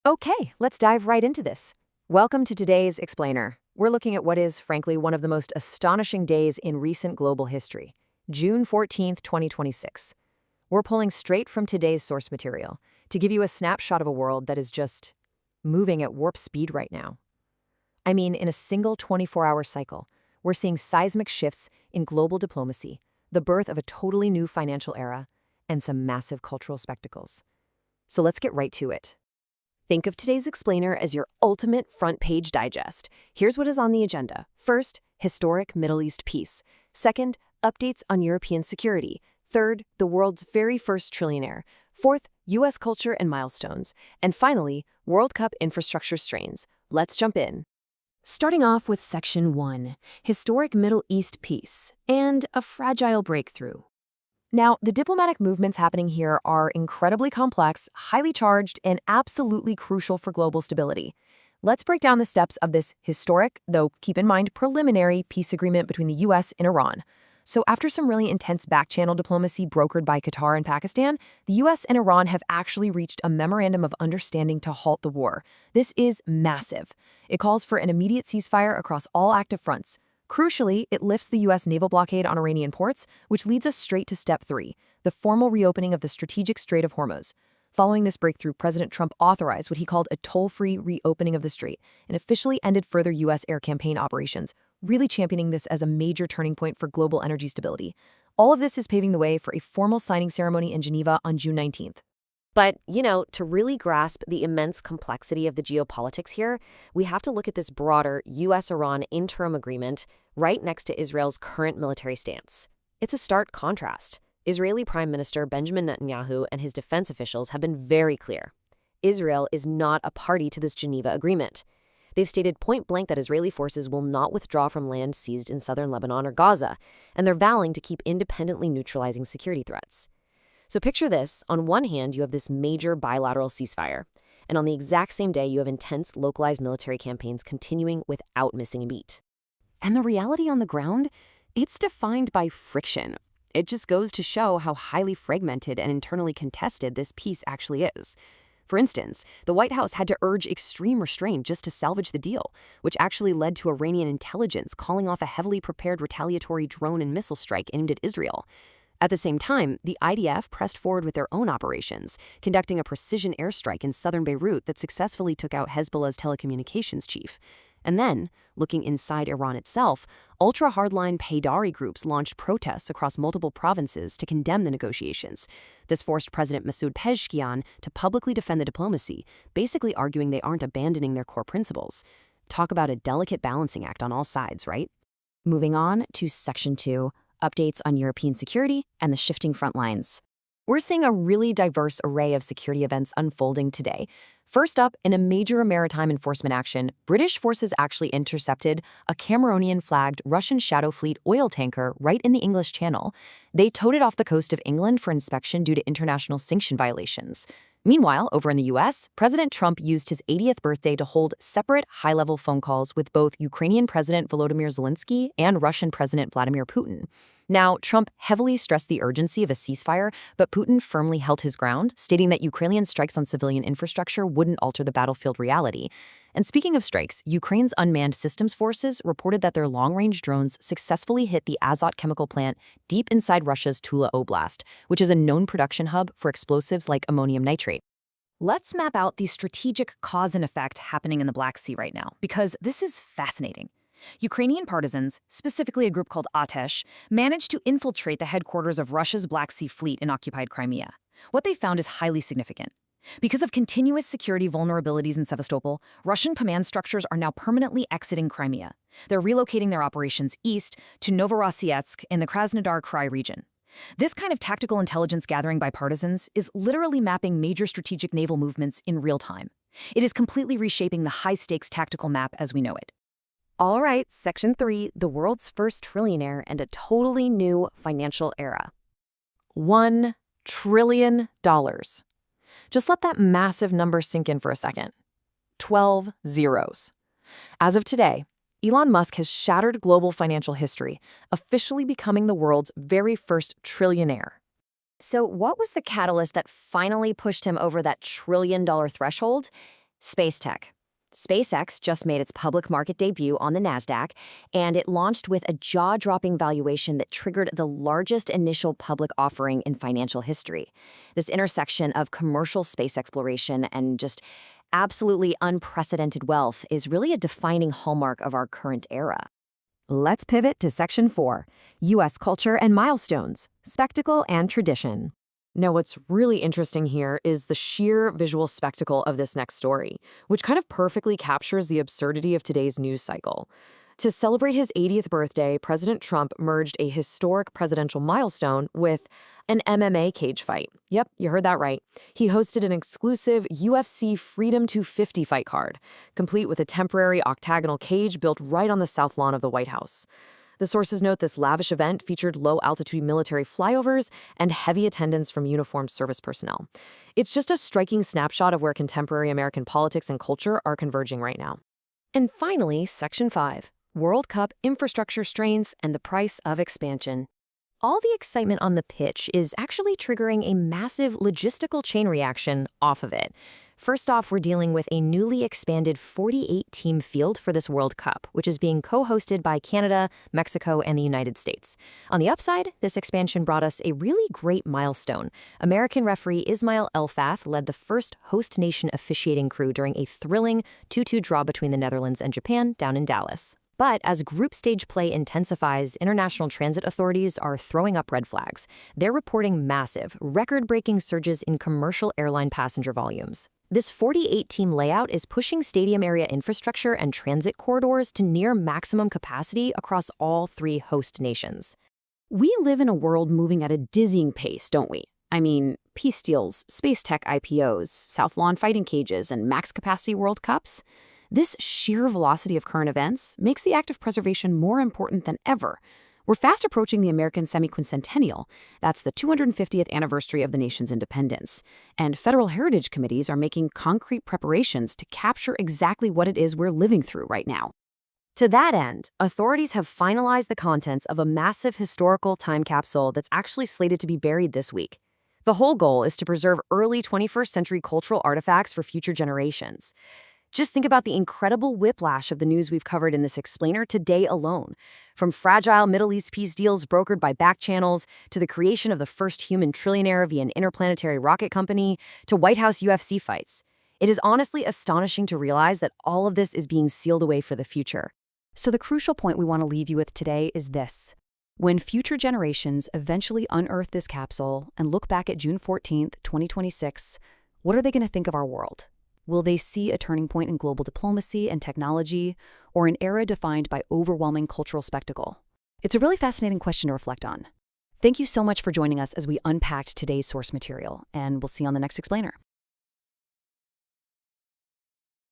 Okay, let's dive right into this. Welcome to today's Explainer. We're looking at what is, frankly, one of the most astonishing days in recent global history, June 14th, 2026. We're pulling straight from today's source material to give you a snapshot of a world that is just moving at warp speed right now. I mean, in a single 24-hour cycle, we're seeing seismic shifts in global diplomacy, the birth of a totally new financial era, and some massive cultural spectacles. So let's get right to it. Think of today's explainer as your ultimate front page digest. Here's what is on the agenda. First, historic Middle East peace. Second, updates on European security. Third, the world's very first trillionaire. Fourth, U.S. culture and milestones. And finally, World Cup infrastructure strains. Let's jump in. Starting off with Section 1, historic Middle East peace, and a fragile breakthrough. Now, the diplomatic movements happening here are incredibly complex, highly charged, and absolutely crucial for global stability. Let's break down the steps of this historic, though keep in mind preliminary, peace agreement between the U.S. and Iran. So after some really intense back-channel diplomacy brokered by Qatar and Pakistan, the U.S. and Iran have actually reached a memorandum of understanding to halt the war. This is massive. It calls for an immediate ceasefire across all active fronts. Crucially, it lifts the U.S. naval blockade on Iranian ports, which leads us straight to Step 3, the formal reopening of the strategic Strait of Hormuz. Following this breakthrough, President Trump authorized what he called a toll-free reopening of the strait and officially ended further U.S. air campaign operations, really championing this as a major turning point for global energy stability. All of this is paving the way for a formal signing ceremony in Geneva on June 19th. But, to really grasp the immense complexity of the geopolitics here, we have to look at this broader U.S.-Iran interim agreement right next to Israel's current military stance. It's a stark contrast. Israeli Prime Minister Benjamin Netanyahu and his defense officials have been very clear. Israel is not a party to this Geneva agreement. They've stated point-blank that Israeli forces will not withdraw from land seized in southern Lebanon or Gaza, and they're vowing to keep independently neutralizing security threats. So picture this. On one hand, you have this major bilateral ceasefire, and on the exact same day, you have intense localized military campaigns continuing without missing a beat. And the reality on the ground? It's defined by friction. It just goes to show how highly fragmented and internally contested this peace actually is. For instance, the White House had to urge extreme restraint just to salvage the deal, which actually led to Iranian intelligence calling off a heavily prepared retaliatory drone and missile strike aimed at Israel. At the same time, the IDF pressed forward with their own operations, conducting a precision airstrike in southern Beirut that successfully took out Hezbollah's telecommunications chief. And then, looking inside Iran itself, ultra-hardline Paydari groups launched protests across multiple provinces to condemn the negotiations. This forced President Masoud Pezeshkian to publicly defend the diplomacy, basically arguing they aren't abandoning their core principles. Talk about a delicate balancing act on all sides, right? Moving on to Section 2, updates on European security and the shifting front lines. We're seeing a really diverse array of security events unfolding today. First up, in a major maritime enforcement action, British forces actually intercepted a Cameroonian-flagged Russian Shadow Fleet oil tanker right in the English Channel. They towed it off the coast of England for inspection due to international sanction violations. Meanwhile, over in the U.S., President Trump used his 80th birthday to hold separate high-level phone calls with both Ukrainian President Volodymyr Zelensky and Russian President Vladimir Putin. Now, Trump heavily stressed the urgency of a ceasefire, but Putin firmly held his ground, stating that Ukrainian strikes on civilian infrastructure wouldn't alter the battlefield reality. And speaking of strikes, Ukraine's unmanned systems forces reported that their long-range drones successfully hit the Azot chemical plant deep inside Russia's Tula Oblast, which is a known production hub for explosives like ammonium nitrate. Let's map out the strategic cause and effect happening in the Black Sea right now, because this is fascinating. Ukrainian partisans, specifically a group called Atesh, managed to infiltrate the headquarters of Russia's Black Sea Fleet in occupied Crimea. What they found is highly significant. Because of continuous security vulnerabilities in Sevastopol, Russian command structures are now permanently exiting Crimea. They're relocating their operations east to Novorossiysk in the Krasnodar Krai region. This kind of tactical intelligence gathering by partisans is literally mapping major strategic naval movements in real time. It is completely reshaping the high-stakes tactical map as we know it. All right, Section 3, the world's first trillionaire and a totally new financial era. $1 trillion. Just let that massive number sink in for a second. 12 zeros. As of today, Elon Musk has shattered global financial history, officially becoming the world's very first trillionaire. So what was the catalyst that finally pushed him over that trillion-dollar threshold? Space tech. SpaceX just made its public market debut on the Nasdaq, and it launched with a jaw-dropping valuation that triggered the largest initial public offering in financial history. This intersection of commercial space exploration and just absolutely unprecedented wealth is really a defining hallmark of our current era. Let's pivot to Section 4, U.S. Culture and Milestones, Spectacle and Tradition. Now, what's really interesting here is the sheer visual spectacle of this next story, which kind of perfectly captures the absurdity of today's news cycle. To celebrate his 80th birthday, President Trump merged a historic presidential milestone with an MMA cage fight. Yep, you heard that right. He hosted an exclusive UFC Freedom 250 fight card, complete with a temporary octagonal cage built right on the south lawn of the White House. The sources note this lavish event featured low-altitude military flyovers and heavy attendance from uniformed service personnel. It's just a striking snapshot of where contemporary American politics and culture are converging right now. And finally, Section 5, World Cup infrastructure strains and the price of expansion. All the excitement on the pitch is actually triggering a massive logistical chain reaction off of it. First off, we're dealing with a newly expanded 48-team field for this World Cup, which is being co-hosted by Canada, Mexico, and the United States. On the upside, this expansion brought us a really great milestone. American referee Ismail Elfath led the first host nation officiating crew during a thrilling 2-2 draw between the Netherlands and Japan down in Dallas. But as group stage play intensifies, international transit authorities are throwing up red flags. They're reporting massive, record-breaking surges in commercial airline passenger volumes. This 48-team layout is pushing stadium area infrastructure and transit corridors to near maximum capacity across all three host nations. We live in a world moving at a dizzying pace, don't we? I mean, peace deals, space tech IPOs, South Lawn fighting cages, and max capacity World Cups. This sheer velocity of current events makes the act of preservation more important than ever. We're fast approaching the American semi-quincentennial. That's the 250th anniversary of the nation's independence. And federal heritage committees are making concrete preparations to capture exactly what it is we're living through right now. To that end, authorities have finalized the contents of a massive historical time capsule that's actually slated to be buried this week. The whole goal is to preserve early 21st century cultural artifacts for future generations. Just think about the incredible whiplash of the news we've covered in this explainer today alone. From fragile Middle East peace deals brokered by back channels, to the creation of the first human trillionaire via an interplanetary rocket company, to White House UFC fights. It is honestly astonishing to realize that all of this is being sealed away for the future. So the crucial point we want to leave you with today is this. When future generations eventually unearth this capsule and look back at June 14th, 2026, what are they going to think of our world? Will they see a turning point in global diplomacy and technology, or an era defined by overwhelming cultural spectacle? It's a really fascinating question to reflect on. Thank you so much for joining us as we unpacked today's source material, and we'll see you on the next explainer.